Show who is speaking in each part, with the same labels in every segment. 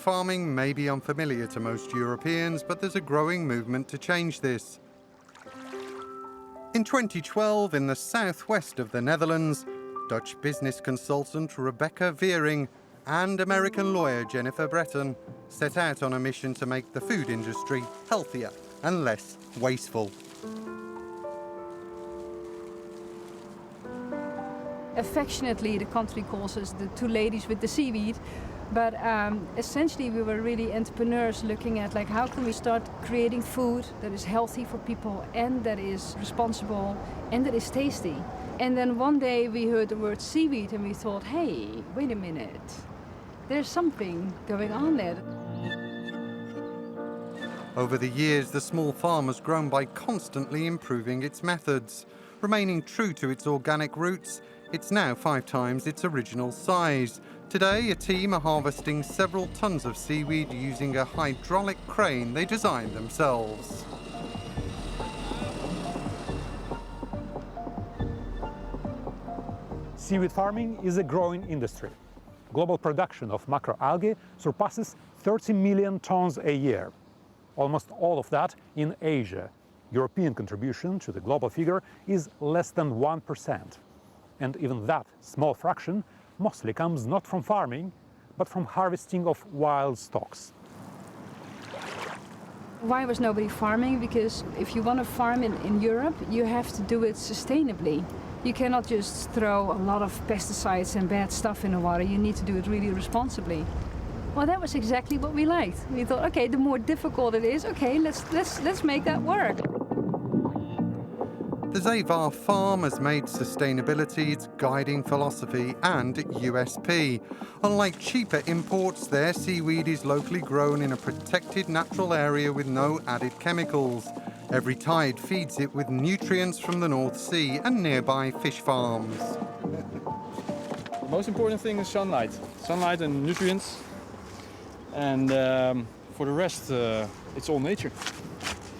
Speaker 1: farming may be unfamiliar to most Europeans, but there's a growing movement to change this. In 2012, in the southwest of the Netherlands, Dutch business consultant Rebecca Veering and American lawyer Jennifer Breton set out on a mission to make the food industry healthier and less wasteful.
Speaker 2: Affectionately, the country calls us the two ladies with the seaweed. But essentially, we were really entrepreneurs looking at like how can we start creating food that is healthy for people and that is responsible and that is tasty. And then one day we heard the word seaweed and we thought, hey, wait a minute, there's something going on there.
Speaker 1: Over the years, the small farm has grown by constantly improving its methods. Remaining true to its organic roots, it's now 5 times its original size. Today, a team are harvesting several tons of seaweed using a hydraulic crane they designed themselves.
Speaker 3: Seaweed farming is a growing industry. Global production of macroalgae surpasses 30 million tons a year. Almost all of that in Asia. European contribution to the global figure is less than 1%. And even that small fraction mostly comes not from farming, but from harvesting of wild stocks.
Speaker 2: Why was nobody farming? Because if you want to farm in Europe, you have to do it sustainably. You cannot just throw a lot of pesticides and bad stuff in the water. You need to do it really responsibly. Well, that was exactly what we liked. We thought, okay, the more difficult it is, okay, let's make that work.
Speaker 1: The Seaweed farm has made sustainability its guiding philosophy and USP. Unlike cheaper imports, their seaweed is locally grown in a protected natural area with no added chemicals. Every tide feeds it with nutrients from the North Sea and nearby fish farms.
Speaker 4: The most important thing is sunlight. Sunlight and nutrients. And for the rest, it's all nature.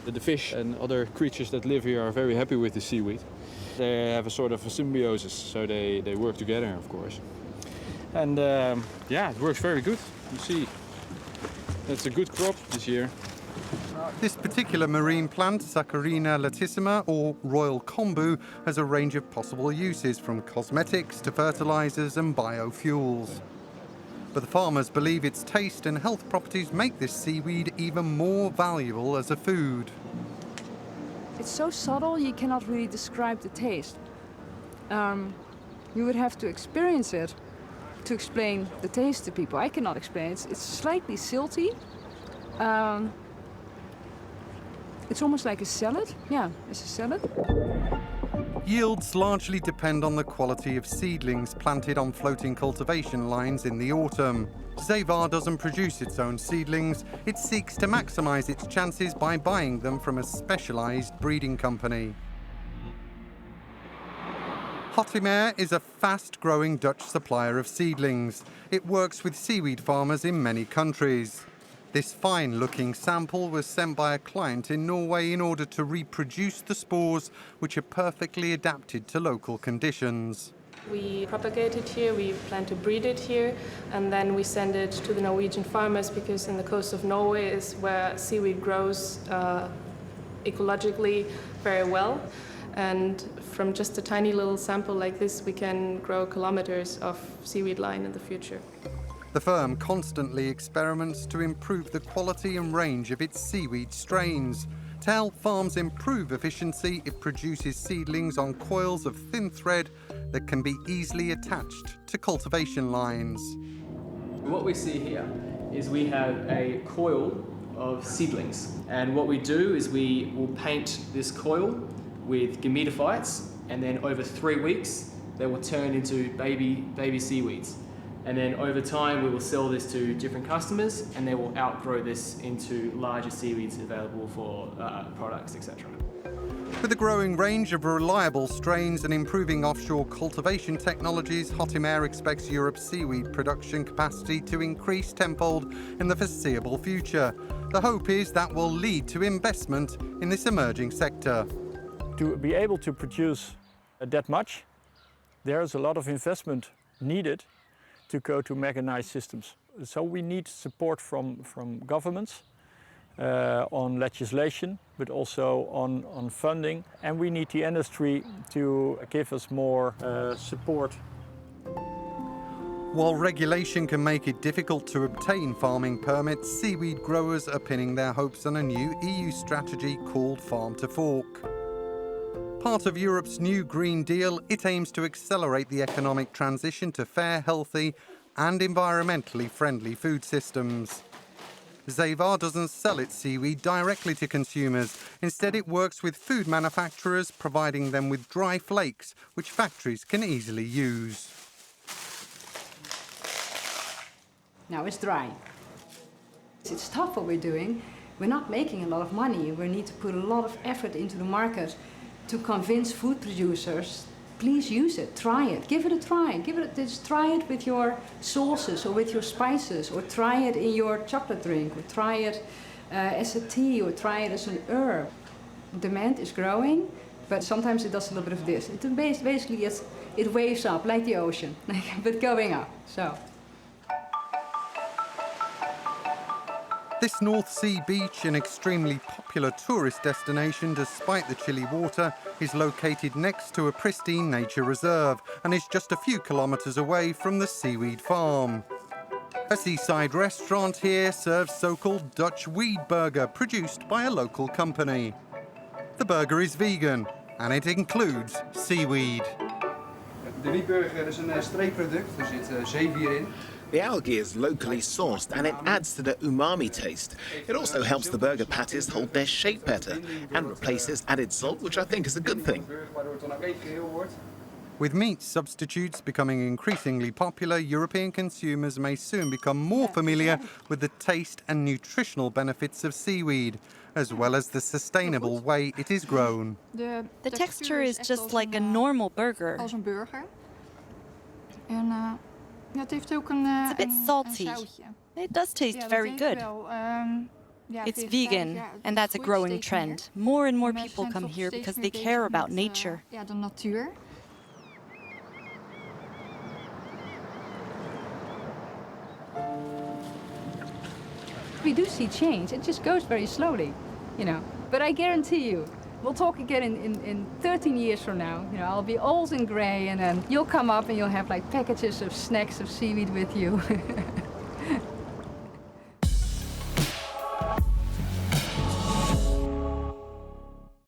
Speaker 4: The fish and other creatures that live here are very happy with the seaweed. They have a sort of a symbiosis, so they work together, of course. And yeah, it works very good. You see, it's a good crop this year.
Speaker 1: This particular marine plant, Saccharina latissima, or royal kombu, has a range of possible uses, from cosmetics to fertilizers and biofuels. But the farmers believe its taste and health properties make this seaweed even more valuable as a food.
Speaker 2: It's so subtle, you cannot really describe the taste. You would have to experience it to explain the taste to people. I cannot explain it. It's slightly silty. It's almost like a salad. Yeah, it's a salad.
Speaker 1: Yields largely depend on the quality of seedlings planted on floating cultivation lines in the autumn. Seaweed doesn't produce its own seedlings. It seeks to maximize its chances by buying them from a specialized breeding company. Hottimer is a fast-growing Dutch supplier of seedlings. It works with seaweed farmers in many countries. This fine-looking sample was sent by a client in Norway in order to reproduce the spores, which are perfectly adapted to local conditions.
Speaker 5: We propagate it here, we plan to breed it here, and then we send it to the Norwegian farmers, because in the coast of Norway is where seaweed grows ecologically very well. And from just a tiny little sample like this, we can grow kilometers of seaweed line in the future.
Speaker 1: The firm constantly experiments to improve the quality and range of its seaweed strains. To help farms improve efficiency, it produces seedlings on coils of thin thread that can be easily attached to cultivation lines.
Speaker 6: What we see here is we have a coil of seedlings, and what we do is we will paint this coil with gametophytes, and then over 3 weeks they will turn into baby seaweeds. And then over time, we will sell this to different customers, and they will outgrow this into larger seaweeds available for products, etc.
Speaker 1: With a growing range of reliable strains and improving offshore cultivation technologies, Hottimer expects Europe's seaweed production capacity to increase tenfold in the foreseeable future. The hope is that will lead to investment in this emerging sector.
Speaker 7: To be able to produce that much, there's a lot of investment needed. to go to mechanized systems. So we need support from governments on legislation, but also on funding. And we need the industry to give us more support.
Speaker 1: While regulation can make it difficult to obtain farming permits, seaweed growers are pinning their hopes on a new EU strategy called Farm to Fork. Part of Europe's new Green Deal, it aims to accelerate the economic transition to fair, healthy and environmentally friendly food systems. Seaweed doesn't sell its seaweed directly to consumers. Instead, it works with food manufacturers, providing them with dry flakes, which factories can easily use.
Speaker 2: Now it's dry. It's tough what we're doing. We're not making a lot of money. We need to put a lot of effort into the market to convince food producers, please use it, try it, give it a try. Just try it with your sauces or with your spices, or try it in your chocolate drink, or try it as a tea, or try it as an herb. Demand is growing, but sometimes it does a little bit of this. Basically, it waves up like the ocean, but going up. So.
Speaker 1: This North Sea beach, an extremely popular tourist destination despite the chilly water, is located next to a pristine nature reserve and is just a few kilometres away from the seaweed farm. A seaside restaurant here serves so-called Dutch weed burger produced by a local company. The burger is vegan and it includes seaweed.
Speaker 8: De weedburger is een streekproduct, er zit zeewier in.
Speaker 9: The algae is locally sourced and it adds to the umami taste. It also helps the burger patties hold their shape better and replaces added salt, which I think is a good thing.
Speaker 1: With meat substitutes becoming increasingly popular, European consumers may soon become more familiar with the taste and nutritional benefits of seaweed, as well as the sustainable way it is grown.
Speaker 10: The texture is just like a normal burger. It's a bit salty. It does taste very good. It's vegan, and that's a growing trend. More and more people come here because they care about nature.
Speaker 2: We do see change. It just goes very slowly, you know. But I guarantee you, we'll talk again in 13 years from now. You know, I'll be old and grey, and then you'll come up and you'll have like packages of snacks of seaweed with you.